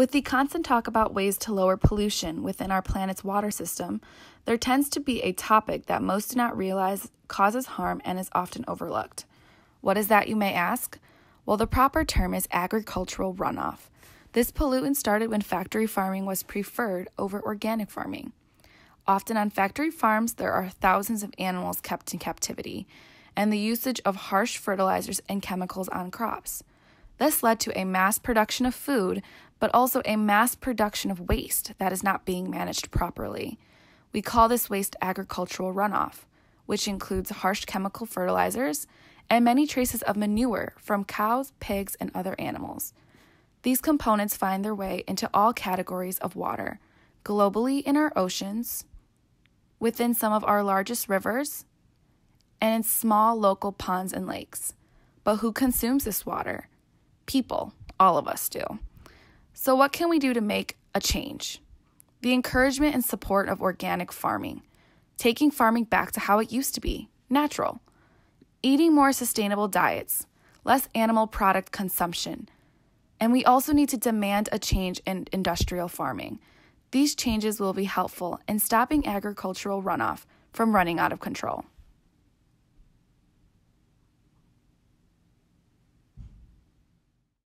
With the constant talk about ways to lower pollution within our planet's water system, there tends to be a topic that most do not realize causes harm and is often overlooked. What is that, you may ask? Well, the proper term is agricultural runoff. This pollutant started when factory farming was preferred over organic farming. Often on factory farms, there are thousands of animals kept in captivity, and the usage of harsh fertilizers and chemicals on crops. This led to a mass production of food, but also a mass production of waste that is not being managed properly. We call this waste agricultural runoff, which includes harsh chemical fertilizers and many traces of manure from cows, pigs, and other animals. These components find their way into all categories of water, globally in our oceans, within some of our largest rivers, and in small local ponds and lakes. But who consumes this water? People. All of us do. So what can we do to make a change? The encouragement and support of organic farming, taking farming back to how it used to be, natural, eating more sustainable diets, less animal product consumption, and we also need to demand a change in industrial farming. These changes will be helpful in stopping agricultural runoff from running out of control.